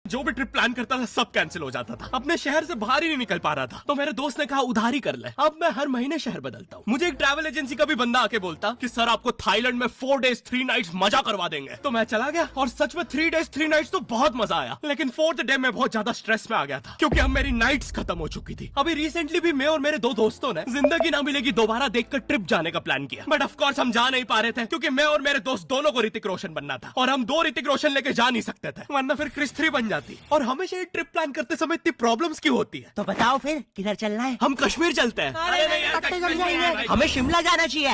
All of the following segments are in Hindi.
जो भी ट्रिप प्लान करता था सब कैंसिल हो जाता था। अपने शहर से बाहर ही नहीं निकल पा रहा था, तो मेरे दोस्त ने कहा उधारी कर ले। अब मैं हर महीने शहर बदलता हूँ। मुझे एक ट्रैवल एजेंसी का भी बंदा आके बोलता कि सर आपको थाईलैंड में 4 days 3 nights मजा करवा देंगे। तो मैं चला गया और सच में 3 days 3 nights तो बहुत मजा आया, लेकिन 4th डे में बहुत ज्यादा स्ट्रेस में आ गया था क्योंकि अब मेरी नाइट्स खत्म हो चुकी थी। अभी रिसेंटली भी मैं और मेरे 2 दोस्तों ने जिंदगी ना मिलेगी दोबारा देखकर ट्रिप जाने का प्लान किया, बट ऑफ कोर्स हम जा नहीं पा रहे थे क्योंकि मैं और मेरे दोस्त दोनों को ऋतिक रोशन बनना था और हम 2 ऋतिक रोशन लेके जा नहीं सकते थे, वरना फिर क्रिस 3 बन जाती। और हमेशा ये ट्रिप प्लान करते समय इतनी प्रॉब्लम्स क्यों होती है? तो बताओ फिर किधर चलना है? हम कश्मीर चलते हैं। कट्टे जम जाएंगे। हमें शिमला जाना चाहिए।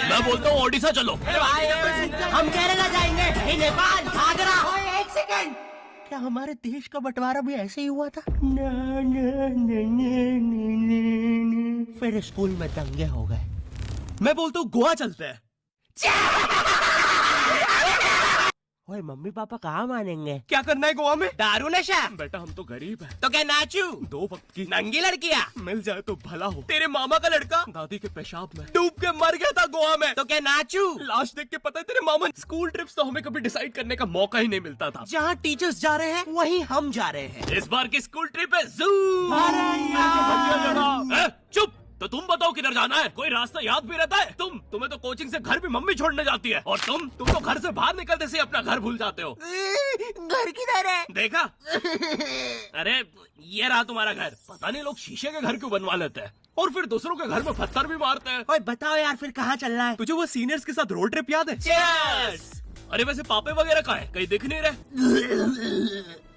मैं बोलता हूँ ओडिशा चलो। हम केरला जाएंगे, नेपाल, आगरा। एक सेकंड, क्या हमारे देश का बंटवारा भी ऐसे ही हुआ था? फिर स्कूल में दंगे हो गए। मैं बोलता हूँ गोवा चलते हैं। ओए मम्मी पापा कहाँ मानेंगे? क्या करना है गोवा में? दारू नशा। बेटा हम तो गरीब हैं। तो क्या नाचू? 2 वक्त की नंगी लड़कियाँ मिल जाए तो भला हो। तेरे मामा का लड़का दादी के पेशाब में डूब के मर गया था गोवा में। तो क्या नाचू? लाश देख के पता है तेरे मामा। स्कूल ट्रिप्स तो हमें कभी डिसाइड करने का मौका ही नहीं मिलता था। जहाँ टीचर्स जा रहे हैं वहीं हम जा रहे हैं। इस बार की स्कूल ट्रिप है जू। चुप, तो तुम बताओ किधर जाना है? कोई रास्ता याद भी रहता है? तुम्हें तो कोचिंग से घर भी मम्मी छोड़ने जाती है, और तुम तो घर से बाहर निकलते से अपना घर भूल जाते हो। घर किधर है? देखा? अरे ये रहा तुम्हारा घर। पता नहीं लोग शीशे के घर क्यों बनवा लेते हैं और फिर दूसरों के घर में पत्थर भी मारते हैं। ओए बताओ यार फिर कहाँ चलना है? तुझे वो सीनियर्स के साथ रोड ट्रिप याद है? Cheers! अरे वैसे पापे वगैरह कहाँ है? कहीं दिख नहीं रहे।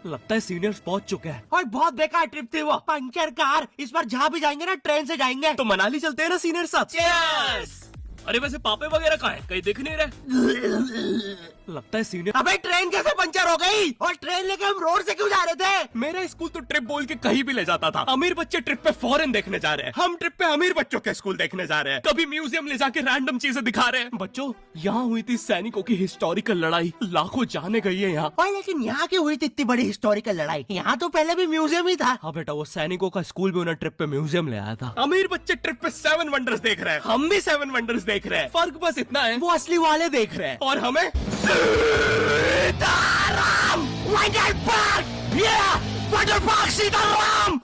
लगता है सीनियर्स पहुंच चुके हैं। और बहुत बेकार ट्रिप थी वो, पंचर कार। इस बार जहाँ भी जाएंगे ना ट्रेन से जाएंगे। तो मनाली चलते हैं ना सीनियर साथ। अरे वैसे पापे वगैरह कहाँ है? कहीं दिख नहीं रहे। लगता है सीनियर। अबे ट्रेन कैसे पंचर हो गई? और ट्रेन लेके हम रोड से क्यों जा रहे थे? मेरा स्कूल तो ट्रिप बोल के कहीं भी ले जाता था। अमीर बच्चे ट्रिप पे फॉरेन देखने जा रहे हैं, हम ट्रिप पे अमीर बच्चों के स्कूल देखने जा रहे हैं। कभी म्यूजियम ले जाके रैंडम चीजें दिखा रहे हैं। बच्चों यहाँ हुई थी सैनिकों की हिस्टोरिकल लड़ाई, लाखों जाने गई है यहाँ। और लेकिन यहाँ क्यों हुई थी इतनी बड़ी हिस्टोरिकल लड़ाई? यहाँ तो पहले भी म्यूजियम ही था। हाँ बेटा, वो सैनिकों का स्कूल भी उन्हें ट्रिप पे म्यूजियम ले आया था। अमीर बच्चे ट्रिप पे 7 वंडर्स देख रहे हैं, हम भी 7 वंडर्स देख रहे हैं। फर्क बस इतना है, वो असली वाले देख रहे हैं और हमें Sitaram water park. Water park Sitaram.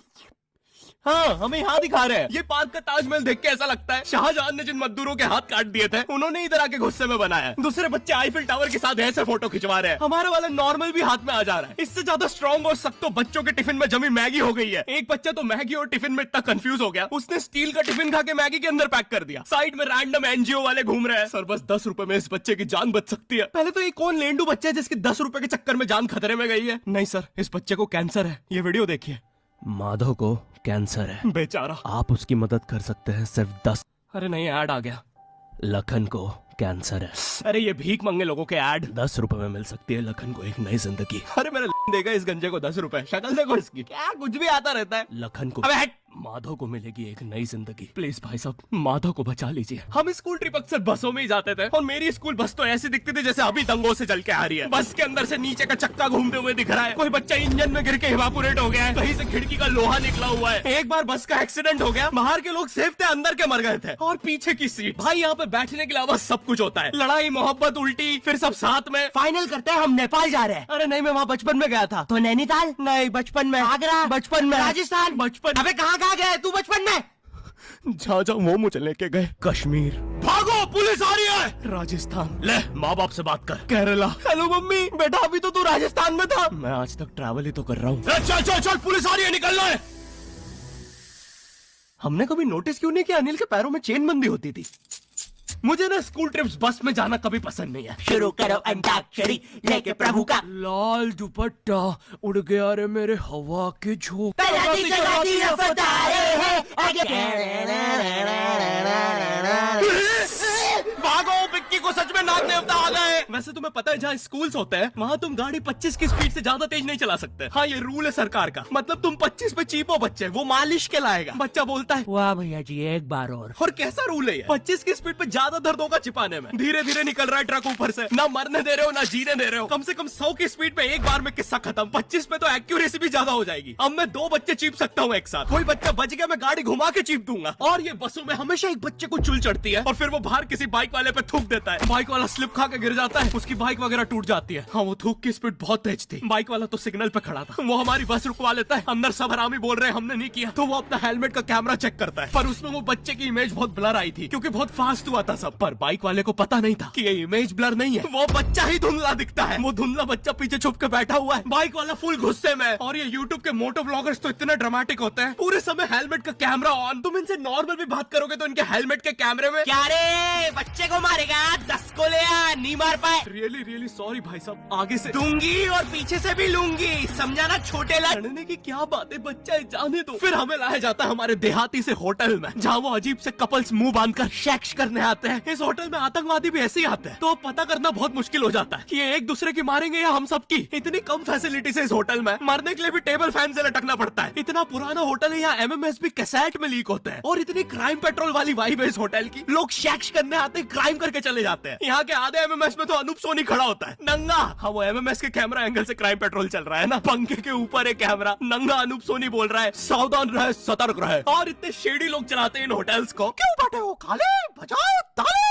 हाँ, हमें यहाँ दिखा रहे हैं। ये पार्क का ताजमहल देख के ऐसा लगता है शाहजहां ने जिन मजदूरों के हाथ काट दिए थे उन्होंने इधर आके गुस्से में बनाया। दूसरे बच्चे आईफिल टावर के साथ ऐसे फोटो खिंचवा रहे हैं, हमारा वाला नॉर्मल भी हाथ में आ जा रहा है। इससे ज्यादा स्ट्रॉन्ग और सख्त तो बच्चों के टिफिन में जमी मैगी हो गई है। एक बच्चा तो मैगी और टिफिन में इतना कंफ्यूज हो गया, उसने स्टील का टिफिन खा के मैगी के अंदर पैक कर दिया। साइड में रैंडम एनजीओ वाले घूम रहे हैं। सर बस 10 रुपए में इस बच्चे की जान बच सकती है। पहले तो ये कौन लेंडू बच्चा है जिसकी 10 रुपए के चक्कर में जान खतरे में गई है? नहीं सर, इस बच्चे को कैंसर है। ये वीडियो देखिए। माधव को कैंसर है बेचारा, आप उसकी मदद कर सकते हैं सिर्फ 10। अरे नहीं, ऐड आ गया। लखन को कैंसर है। अरे ये भीख मंगे लोगों के ऐड। 10 रुपए में मिल सकती है लखन को एक नई जिंदगी। अरे मेरा देगा इस गंजे को 10 रुपए। शक्ल देखो इसकी, क्या कुछ भी आता रहता है। लखन को, अबे माधव को मिलेगी एक नई जिंदगी। प्लीज भाई साहब माधव को बचा लीजिए। हम स्कूल ट्रिप अक्सर बसों में ही जाते थे और मेरी स्कूल बस तो ऐसी दिखती थी जैसे अभी दंगों से जल के आ रही है। बस के अंदर से नीचे का चक्का घूमते हुए दिख रहा है, कोई बच्चा इंजन में गिर के इवापोरेट हो गया है, कहीं से खिड़की का लोहा निकला हुआ है। एक बार बस का एक्सीडेंट हो गया, बाहर के लोग सेफ थे, अंदर के मर गए थे। और पीछे की सीट भाई, यहाँ पे बैठने के अलावा सब कुछ होता है। लड़ाई, मोहब्बत, उल्टी, फिर सब साथ में। फाइनल करते हैं हम नेपाल जा रहे हैं। अरे नहीं, मैं वहाँ बचपन में गया था। तो नैनीताल? नहीं, बचपन में। आगरा? बचपन में। राजस्थान? बचपन। अबे कहाँ कहाँ गया तू बचपन में? जहाँ जहाँ वो मुझे लेके गए। कश्मीर। भागो, पुलिस आ रही है। राजस्थान। ले माँ बाप से बात कर। केरला। Hello mummy. बेटा अभी तो तू राजस्थान में था। मैं आज तक ट्रैवल ही तो कर रहा हूँ। चल चल चल, पुलिस आ रही है, निकलना है। हमने कभी नोटिस क्यों नहीं किया अनिल के पैरों में चेन बंदी होती थी? मुझे ना स्कूल ट्रिप्स बस में जाना कभी पसंद नहीं है। शुरू करो अंताक्षरी लेके प्रभु का लाल दुपट्टा उड़ गया रे मेरे हवा के झोंके। भागो, विक्की को सच में नाग देवता आ गए। वैसे तुम्हें पता है जहाँ स्कूल्स होते हैं वहाँ तुम गाड़ी 25 की स्पीड से ज्यादा तेज नहीं चला सकते। हाँ, ये रूल है सरकार का। मतलब तुम 25 पे चीपो बच्चे, वो मालिश के लाएगा। बच्चा बोलता है वाह भैया जी एक बार और कैसा रूल है ये? 25 की स्पीड पे ज्यादा दर्द होगा चिपाने में। धीरे धीरे निकल रहा है ट्रक ऊपर से, ना मरने दे रहे हो ना जीने दे रहे हो। कम से कम 100 की स्पीड पे एक बार में किस्सा खत्म। 25 पे तो एक्यूरेसी भी ज्यादा हो जाएगी। अब मैं 2 बच्चे चीप सकता हूँ एक साथ। कोई बच्चा बच गया, मैं गाड़ी घुमा के चीप दूंगा। और ये बसों में हमेशा एक बच्चे को चुल चढ़ती है और फिर वो बाहर किसी बाइक वाले पे थूक देता है। है। बाइक वाला स्लिप खा के गिर जाता है, उसकी बाइक वगैरह टूट जाती है। हाँ, वो थूक की स्पीड बहुत तेज थी। बाइक वाला तो सिग्नल पे खड़ा था। वो हमारी बस रुकवा लेता है। अंदर सब हरामी बोल रहे हैं हमने नहीं किया, तो वो अपना हेलमेट का कैमरा चेक करता है, पर उसमें वो बच्चे की इमेज बहुत ब्लर आई थी क्योंकि बहुत फास्ट हुआ था सब। पर बाइक वाले को पता नहीं था कि ये इमेज ब्लर नहीं है, वो बच्चा ही धुंधला दिखता है। वो धुंधला बच्चा पीछे छुप के बैठा हुआ है। बाइक वाला फुल गुस्से में। और ये यूट्यूब के मोटो व्लॉगर्स तो इतने ड्रामेटिक होते हैं, पूरे समय हेलमेट का कैमरा ऑन। तुम इनसे नॉर्मल भी बात करोगे तो इनके हेलमेट के कैमरे में क्या रे, बच्चे को मारेगा? 10 को ले आ, नहीं मार पाए। रियली रियली सॉरी भाई साहब, आगे से दूंगी और पीछे से भी लूंगी, समझा ना छोटे लड़। लड़ने की क्या बात है, बच्चा है, जाने दो। फिर हमें लाया जाता है हमारे देहाती से होटल में, जहाँ वो अजीब से कपल्स मुंह बांधकर सेक्स करने आते हैं। इस होटल में आतंकवादी भी ऐसे ही आते हैं, तो अब पता करना बहुत मुश्किल हो जाता है कि ये एक दूसरे की मारेंगे या हम सबकी। इतनी कम फैसिलिटीज है इस होटल में, मरने के लिए भी टेबल फैन से लटकना पड़ता है। इतना पुराना होटल है, यहाँ MMS भी कैसेट में लीक होते हैं। और इतनी क्राइम पेट्रोल वाली वाइब है इस होटल की। लोग सेक्स करने आते हैं, क्राइम करके चले जाते हैं। यहाँ के आधे MMS में तो अनूप सोनी खड़ा होता है नंगा। हाँ, वो MMS के कैमरा एंगल से क्राइम पेट्रोल चल रहा है ना, पंखे के ऊपर एक कैमरा, नंगा अनूप सोनी बोल रहा है सावधान रहे, सतर्क रहे। और इतने शेडी लोग चलाते हैं इन होटल्स को। क्यों बैठे हो काले, बजाओ ताली।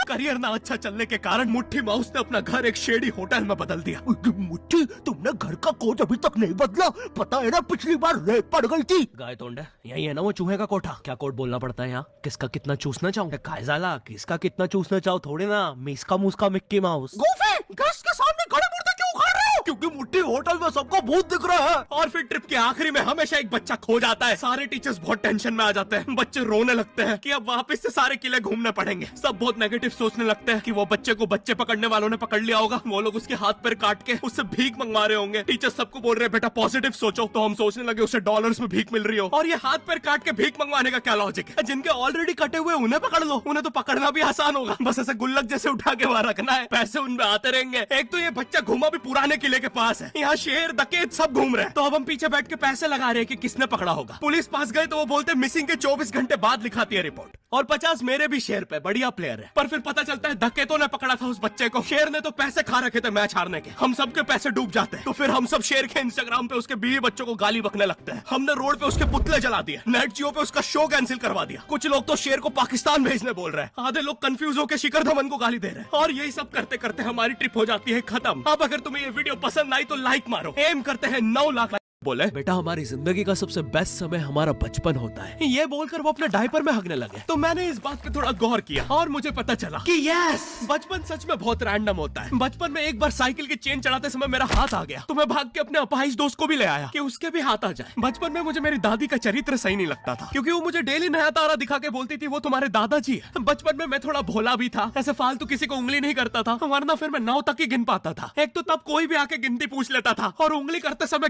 करियर ना अच्छा चलने के कारण मुट्ठी माउस ने अपना घर एक शेडी होटल में बदल दिया। मुट्ठी, तुमने घर का कोड अभी तक नहीं बदला? पता है ना पिछली बार रेत पड़ गई थी। गाय तोंडा, यही है ना वो चूहे का कोठा। क्या कोड बोलना पड़ता है यहाँ? किसका कितना चूसना चाहूँ? कायजाला, किसका कितना चूसना चाहो थोड़ी ना, मिसका मुस्का मिक्की माउस। गोफी, गैस के सामने खड़े मुर्दे क्यों उखाड़ रहे हो? क्योंकि मुट्ठी होटल में सबको भूत दिख रहा है। और फिर ट्रिप के आखिरी में हमेशा एक बच्चा खो जाता है। सारे टीचर्स बहुत टेंशन में आ जाते हैं, बच्चे रोने लगते हैं कि अब वापस से सारे किले घूमने पड़ेंगे। सब बहुत नेगेटिव सोचने लगते हैं कि वो बच्चे को बच्चे पकड़ने वालों ने पकड़ लिया होगा, वो लोग उसके हाथ पैर काट के उससे भीख मंगवा रहे होंगे। टीचर सबको बोल रहे हैं बेटा पॉजिटिव सोचो, तो हम सोचने लगे उसे डॉलर्स में भीख मिल रही हो। और ये हाथ पैर काट के भीख मंगवाने का क्या लॉजिक है? जिनके ऑलरेडी कटे हुए उन्हें पकड़ लो, उन्हें तो पकड़ना भी आसान होगा, बस ऐसे गुल्लक जैसे उठा के वहां रखना है, पैसे उनमें आते रहेंगे। एक तो ये बच्चा घूमा भी पुराने किले के पास है, यहाँ शेर डकैत सब घूम रहे हैं। तो अब हम पीछे बैठ के पैसे लगा रहे हैं कि किसने पकड़ा होगा। पुलिस पास गए तो वो बोलते मिसिंग के 24 घंटे बाद लिखाती है रिपोर्ट। और 50 मेरे भी शेर पे, बढ़िया प्लेयर है। पर फिर पता चलता है डकैतों ने पकड़ा था उस बच्चे को, शेर ने तो पैसे खा रखे थे मैच हारने के। हम सबके पैसे डूब जाते हैं। तो फिर हम सब शेर के इंस्टाग्राम पे उसके बीवी बच्चों को गाली बकने लगते हैं। हमने रोड पे उसके पुतले जला दिए, नेट जियो पे उसका शो कैंसिल करवा दिया। कुछ लोग तो शेर को पाकिस्तान भेजने बोल रहे हैं, आधे लोग कंफ्यूज होकर शिखर धवन को गाली दे रहे हैं। और यही सब करते करते हमारी ट्रिप हो जाती है खत्म। अब अगर तुम्हें ये वीडियो पसंद आई तो लाइक मारो। एम करते हैं 9 लाख। बोले बेटा हमारी जिंदगी का सबसे बेस्ट समय हमारा बचपन होता है, ये बोलकर वो अपने डायपर में हगने लगे। तो मैंने इस बात पे थोड़ा गौर किया और मुझे पता चला कि यस, बचपन सच में बहुत रैंडम होता है। बचपन में एक बार साइकिल की चेन चढ़ाते समय मेरा हाथ आ गया, तो मैं भाग के अपने अपाहिज दोस्त को भी ले आया कि उसके भी हाथ आ जाए। बचपन में मुझे मेरी दादी का चरित्र सही नहीं लगता था, क्योंकि वो मुझे डेली नया तारा दिखा के बोलती थी वो तुम्हारे दादाजी है। बचपन में मैं थोड़ा भोला भी था, ऐसे फालतू किसी को उंगली नहीं करता था, वरना फिर मैं 9 तक ही गिन पाता था। एक तो तब कोई भी आके गिनती पूछ लेता था, और उंगली करते समय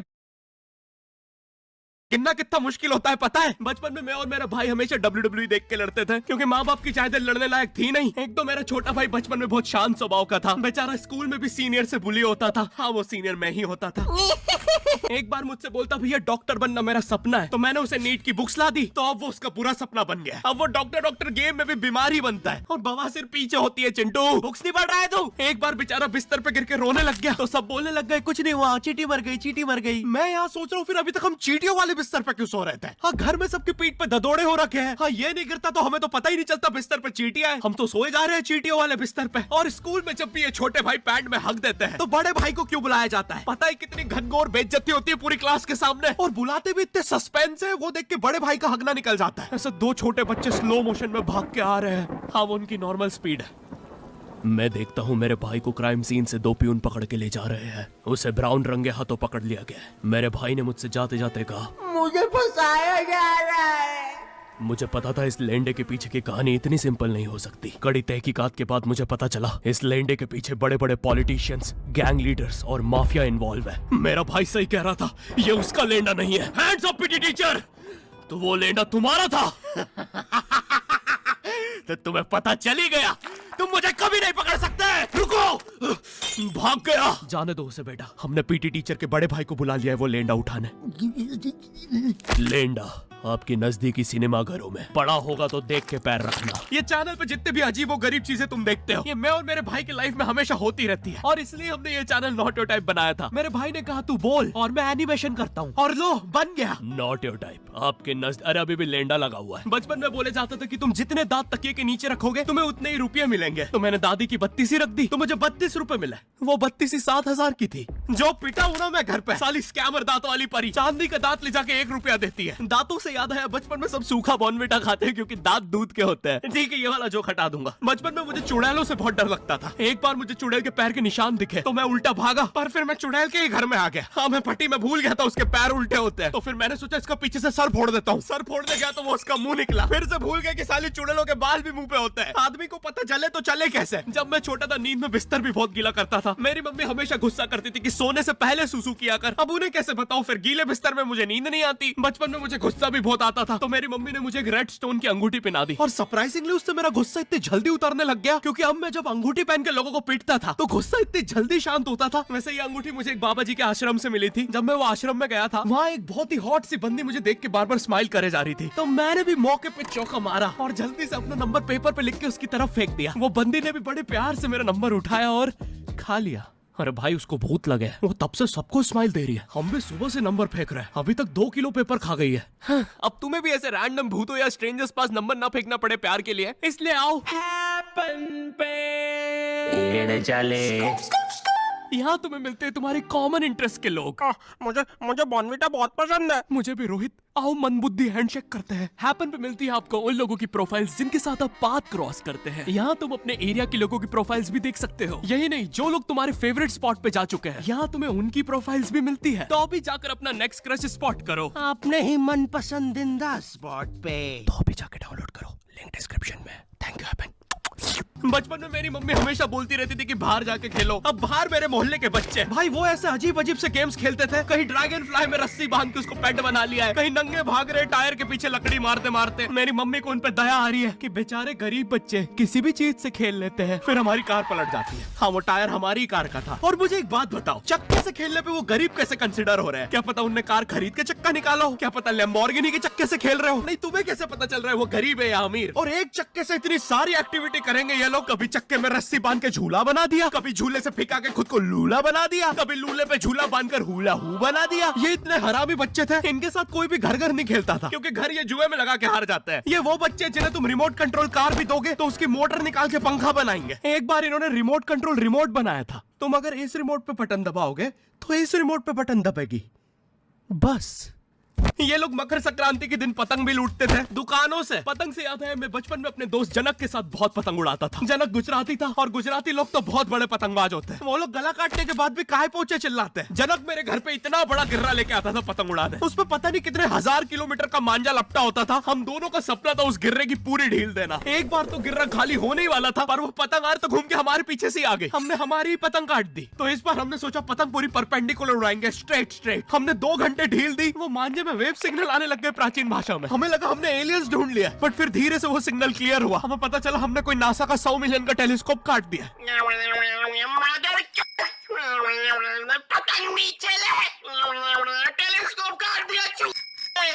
गिनना कितना मुश्किल होता है पता है। बचपन में मैं और मेरा भाई हमेशा WWE देख के लड़ते थे, क्योंकि माँ बाप की चाहते लड़ने लायक थी नहीं। एक तो मेरा छोटा भाई बचपन में बहुत शांत स्वभाव का था, बेचारा स्कूल में भी सीनियर से बुली होता था। हाँ, वो सीनियर मैं ही होता था। एक बार मुझसे बोलता भैया डॉक्टर बनना मेरा सपना है, तो मैंने उसे नीट की बुक्स ला दी, तो अब वो उसका बुरा सपना बन गया। अब वो डॉक्टर गेम में भी बीमारी बनता है, और बवासीर पीछे होती है। चिंटू बुक्स नहीं पढ़ रहा है तू? एक बार बेचारा बिस्तर पे गिर के रोने लग गया, तो सब बोलने लग गए कुछ नहीं हुआ, चींटी मर गई, चींटी मर गई। मैं यहाँ सोच रहा हूँ फिर अभी तक हम चींटियों वाले बिस्तर पे क्यों सो रहे थे? हाँ, घर में सबकी पीठ पे ददोड़े हो रखे हैं। हाँ, ये नहीं गिरता तो हमें तो पता ही नहीं चलता बिस्तर पे चींटियां हैं। हम तो सोए जा रहे हैं चींटियों वाले बिस्तर पे। और स्कूल में जब भी ये छोटे भाई पैड में हक देते हैं, तो बड़े भाई को क्यों बुलाया जाता है? पता है कितनी घनघोर बेइज्जती होती है पूरी क्लास के सामने, और बुलाते भी इतने सस्पेंस है, वो देख के बड़े भाई का हगना निकल जाता है। ऐसे 2 छोटे बच्चे स्लो मोशन में भाग के आ रहे हैं। हाँ, वो उनकी नॉर्मल स्पीड है। मैं देखता हूँ मेरे भाई को क्राइम सीन से 2 पियून पकड़ के ले जा रहे हैं। उसे ब्राउन रंगे हाथों पकड़ लिया गया। मेरे भाई ने मुझसे जाते जाते कहा मुझे फंसाया जा रहा है। मुझे पता था इस लेंडे के पीछे की कहानी इतनी सिंपल नहीं हो सकती। कड़ी तहकीकात के बाद मुझे पता चला इस लेंडे के पीछे बड़े बड़े पॉलिटिशियंस, गैंग लीडर्स और माफिया इन्वॉल्व है। मेरा भाई सही कह रहा था, ये उसका लेंडा नहीं है। हैंड्स अप पीटी टीचर, तो वो लेंडा तुम्हारा था। तो तुम्हें पता चली गया, तुम मुझे कभी नहीं पकड़ सकते। रुको, भाग गया। जाने दो उसे बेटा, हमने पीटी टीचर के बड़े भाई को बुला लिया है वो लेंडा उठाने। लेंडा आपकी नजदीकी सिनेमा घरों में। बड़ा होगा तो देख के पैर रखना। ये चैनल पे जितने भी अजीब और गरीब चीजें तुम देखते हो, ये मैं और मेरे भाई की लाइफ में हमेशा होती रहती है, और इसलिए हमने ये चैनल नॉट योर टाइप बनाया था। मेरे भाई ने कहा तू बोल और मैं एनिमेशन करता हूँ, और लो बन गया नॉट योर टाइप। आपके अरे अभी भी लेंडा लगा हुआ है। बचपन में बोले जाता था कि तुम जितने दांत तकिए के नीचे रखोगे तुम्हें उतने ही रुपये मिलेंगे। तो मैंने दादी की 32 रख दी तो मुझे 32 रुपए मिले। वो 32 7,000 की थी। जो पिटा हूं ना मैं घर पे, साली स्कैमर दांतों वाली परी चांदी का दांत ले जाके 1 रुपया देती है। दांतों से याद आया, बचपन में सब सूखा बॉर्नविटा खाते हैं क्योंकि दांत दूध के होते हैं। ठीक है, ये वाला जोक हटा दूंगा। बचपन में मुझे चुड़ैलों से बहुत डर लगता था। एक बार मुझे चुड़ैल के पैर के निशान दिखे तो मैं उल्टा भागा, पर फिर मैं चुड़ैल के ही घर में आ गया। हाँ, मैं पट्टी में भूल गया था उसके पैर उल्टे होते हैं। तो फिर मैंने सोचा इसका पीछे से सर फोड़ देता हूँ। सर फोड़ने गया तो वो उसका मुंह निकला। फिर से भूल गया कि साली चुड़ैलों के बाल भी मुंह पे होते हैं। आदमी को पता चले तो चले कैसे। जब मैं छोटा था नींद में बिस्तर भी बहुत गीला करता था। मेरी मम्मी हमेशा गुस्सा करती थी कि सोने से पहले सुसु किया कर। अब उन्हें कैसे बताऊं, फिर गीले बिस्तर में मुझे नींद नहीं आती। बचपन में मुझे गुस्सा भी बहुत आता था, तो मेरी मम्मी ने मुझे एक रेड स्टोन की अंगूठी पहना दी, और सरप्राइजिंगली उससे मेरा गुस्सा इतनी जल्दी उतरने लग गया, क्योंकि अब मैं जब अंगूठी पहन के लोगों को पीटता था तो गुस्सा इतनी जल्दी शांत होता था। वैसे ये अंगूठी मुझे एक बाबा जी के आश्रम से मिली थी। जब मैं वो आश्रम में गया था, वहाँ एक बहुत ही हॉट सी बंदी मुझे देख के बार बार स्माइल करे जा रही थी, तो मैंने भी मौके पे चौका मारा और जल्दी से अपना नंबर पेपर पे लिख के उसकी तरफ फेंक दिया। वो बंदी ने भी बड़े प्यार से मेरा नंबर उठाया और खा लिया। अरे भाई, उसको भूत लगे, वो तब से सबको स्माइल दे रही है। हम भी सुबह से नंबर फेंक रहे हैं, अभी तक 2 किलो पेपर खा गई है। हाँ, अब तुम्हें भी ऐसे रैंडम भूतों या स्ट्रेंजर्स पास नंबर ना फेंकना पड़े प्यार के लिए, इसलिए आओ हैपन पे चले। यहाँ तुम्हें मिलते हैं तुम्हारे कॉमन इंटरेस्ट के लोग। मुझे बॉर्नविटा बहुत पसंद है। मुझे भी रोहित। आओ मन बुद्धि हैंडशेक करते हैं। हैपन पे मिलती है आपको उन लोगों की प्रोफाइल्स जिनके साथ आप पाथ क्रॉस करते हैं। यहाँ तुम अपने एरिया के लोगों की प्रोफाइल्स भी देख सकते हो। यही नहीं, जो लोग तुम्हारे फेवरेट स्पॉट पे जा चुके हैं, यहाँ तुम्हें उनकी प्रोफाइल्स भी मिलती है। तो अभी जाकर अपना नेक्स्ट क्रश स्पॉट करो अपने ही मन पसंदीदा स्पॉट पे। तो अभी जाके डाउनलोड करो, लिंक डिस्क्रिप्शन में। Thank you happen. बचपन में मेरी मम्मी हमेशा बोलती रहती थी कि बाहर जाके खेलो। अब बाहर मेरे मोहल्ले के बच्चे भाई वो ऐसे अजीब अजीब से गेम्स खेलते थे। कहीं ड्रैगन फ्लाई में रस्सी बांध के उसको पेट बना लिया है, कहीं नंगे भाग रहे टायर के पीछे लकड़ी मारते मारते। मेरी मम्मी को उन पे दया आ रही है कि बेचारे गरीब बच्चे किसी भी चीज से खेल लेते हैं, फिर हमारी कार पलट जाती है। हाँ, वो टायर हमारी कार का था। और मुझे एक बात बताओ, चक्के से खेलने पे वो गरीब कैसे कंसिडर हो रहे हैं? क्या पता उनने कार खरीद के चक्का निकाला हो, क्या पता लैम्बोर्गिनी के चक्के से खेल रहे हो। नहीं, तुम्हें कैसे पता चल रहा है वो गरीब है या अमीर? और एक चक्के से इतनी सारी एक्टिविटी करेंगे ये लोग। कभी चक्के में रस्सी बांध के झूला बना दिया, कभी झूले से फिका के खुद को लूला बना दिया, कभी लूले पे झूला बांधकर हुला हू बना दिया। ये इतने हरामी बच्चे थे, इनके साथ कोई भी घर नहीं खेलता था, क्योंकि घर ये जुए में लगा के हार जाते हैं। ये वो बच्चे जिन्हें तुम रिमोट कंट्रोल कार भी दोगे तो उसकी मोटर निकाल के पंखा बनाएंगे। एक बार इन्होंने रिमोट कंट्रोल रिमोट बनाया था। तुम अगर इस रिमोट पे बटन दबाओगे तो इस रिमोट पे बटन दबेगी, बस। ये लोग मकर संक्रांति के दिन पतंग भी लूटते थे दुकानों से। पतंग से याद है, मैं बचपन में अपने दोस्त जनक के साथ बहुत पतंग उड़ाता था। जनक गुजराती था और गुजराती लोग तो बहुत बड़े पतंगबाज होते हैं। वो लोग गला काटने के बाद भी काहे पोचे चिल्लाते हैं। जनक मेरे घर पे इतना बड़ा गिर्रा लेके आता था पतंग उड़ाने। उस पे पता नहीं कितने 1000 किलोमीटर का मांझा लपटा होता था। हम दोनों का सपना था उस गिर्रे की पूरी ढील देना। एक बार तो गिर्रा खाली होने ही वाला था, पर वो पतंग आर तो घूम के हमारे पीछे से आ गई। हमने हमारी ही पतंग काट दी। तो इस बार हमने सोचा पतंग पूरी परपेंडिकुलर उड़ाएंगे, स्ट्रेट। हमने 2 घंटे ढील दी, वो मांझे में वेव सिग्नल आने लग गए प्राचीन भाषा में। हमें लगा हमने एलियंस ढूंढ लिया, बट फिर धीरे से वो सिग्नल क्लियर हुआ। हमें पता चला हमने कोई नासा का 100 मिलियन का टेलीस्कोप काट दिया। पतंग नीचे ले, टेलीस्कोप काट दिया।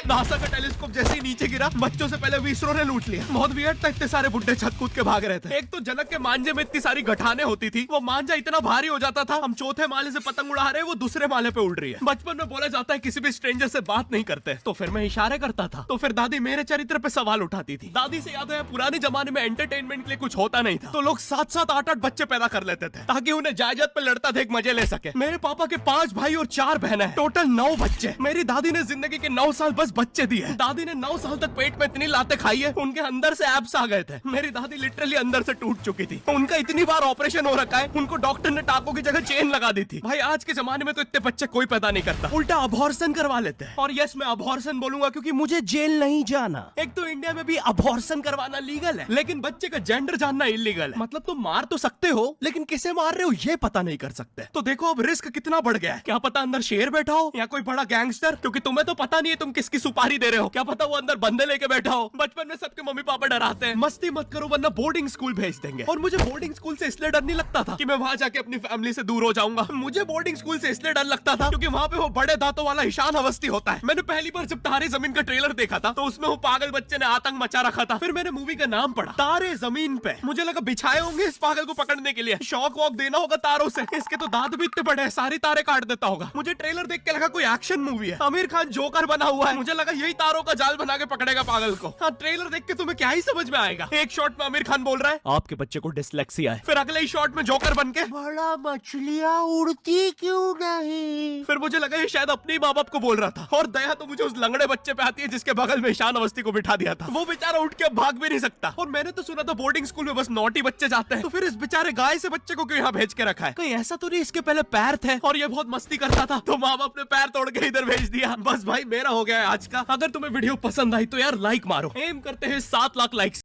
नासा का टेलीस्कोप जैसे ही नीचे गिरा, बच्चों से पहले विसरो ने लूट लिया। बहुत वियर्ड था, इतने सारे बुड्ढे छत कूद के भाग रहे थे। एक तो जनक के मांझे में इतनी सारी गठाने होती थी, वो मांझा इतना भारी हो जाता था, हम चौथे माले से पतंग उड़ा रहे, वो दूसरे माले पे उड़ रही है। बचपन में बोला जाता है किसी भी स्ट्रेंजर से बात नहीं करते, तो फिर मैं इशारे करता था। तो फिर दादी मेरे चरित्र पे सवाल उठाती थी। दादी से याद है, पुराने जमाने में एंटरटेनमेंट के लिए कुछ होता नहीं था, तो लोग 7-7, 8-8 बच्चे पैदा कर लेते थे ताकि उन्हें जायदाद पे लड़ता देख मजे ले सके। मेरे पापा के 5 भाई और 4 बहनें हैं, टोटल 9 बच्चे। मेरी दादी ने जिंदगी के 9 साल बस बच्चे दिए। दादी ने 9 साल तक पेट में इतनी लातें खाई है, उनके अंदर से एब्स आ गए थे। मेरी दादी लिटरली अंदर से टूट चुकी थी। उनका इतनी बार ऑपरेशन हो रखा है, उनको डॉक्टर ने टाकों की जगह चेन लगा दी थी। भाई आज के जमाने में तो इतने बच्चे कोई पैदा नहीं करता, उल्टा अबॉर्शन करवा लेते हैं। और यस, मैं अबॉर्शन बोलूंगा क्योंकि मुझे जेल नहीं जाना। एक तो इंडिया में भी अबॉर्शन करवाना लीगल है, लेकिन बच्चे का जेंडर जानना इलीगल है। मतलब तुम मार तो सकते हो, लेकिन किसे मार रहे हो ये पता नहीं कर सकते। तो देखो अब रिस्क कितना बढ़ गया है। क्या पता अंदर शेर बैठा हो या कोई बड़ा गैंगस्टर, क्योंकि तुम्हें तो पता नहीं है तुम किसकी सुपारी दे रहे हो, क्या पता वो अंदर बंदे लेके बैठा हो। बचपन में सबके मम्मी पापा डराते हैं, मस्ती मत करो वरना बोर्डिंग स्कूल भेज देंगे। और मुझे बोर्डिंग स्कूल से इसलिए डर नहीं लगता था कि मैं वहां जाके अपनी फैमिली से दूर हो जाऊंगा। मुझे बोर्डिंग स्कूल से इसलिए डर लगता था क्योंकि वहां पे वो बड़े दांतों वाला ईशान अवस्थी होता है। मैंने पहली बार जब तारे जमीन का ट्रेलर देखा था तो उसमें वो पागल बच्चे ने आतंक मचा रखा था। फिर मैंने मूवी का नाम पढ़ा, तारे जमीन पे। मुझे लगा बिछाए होंगे इस पागल को पकड़ने के लिए, शॉक वॉक देना होगा तारों से। इसके तो दांत भी इतने बड़े हैं, सारी तारे काट देता होगा। मुझे ट्रेलर देख के लगा कोई एक्शन मूवी है, आमिर खान जोकर बना हुआ है। मुझे लगा यही तारों का जाल बना के पकड़ेगा पागल को। हाँ, ट्रेलर देख के तुम्हें क्या ही समझ में आएगा। एक शॉट में आमिर खान बोल रहा है आपके बच्चे को डिसलेक्सिया है, फिर अगले ही शॉट में जोकर बन के बड़ा मछलियाँ उड़ती क्यों नहीं। फिर मुझे लगा ये शायद अपने ही माँ बाप को बोल रहा था। और दया तो मुझे उस लंगड़े बच्चे पे आती है जिसके बगल में ईशान अवस्थी को बिठा दिया था। वो बेचारा उठ के भाग भी नहीं सकता। और मैंने तो सुना था बोर्डिंग स्कूल में बस नॉटी बच्चे जाते हैं, तो फिर इस बेचारे गाय से बच्चे को क्यों यहाँ भेज के रखा है। कहीं ऐसा तो नहीं इसके पहले पैर थे और ये बहुत मस्ती करता था तो माँ बाप ने पैर तोड़ के इधर भेज दिया। बस भाई मेरा हो गया है आज का। अगर तुम्हें वीडियो पसंद आई तो यार लाइक मारो, एम करते हैं 7 लाख लाइक्स।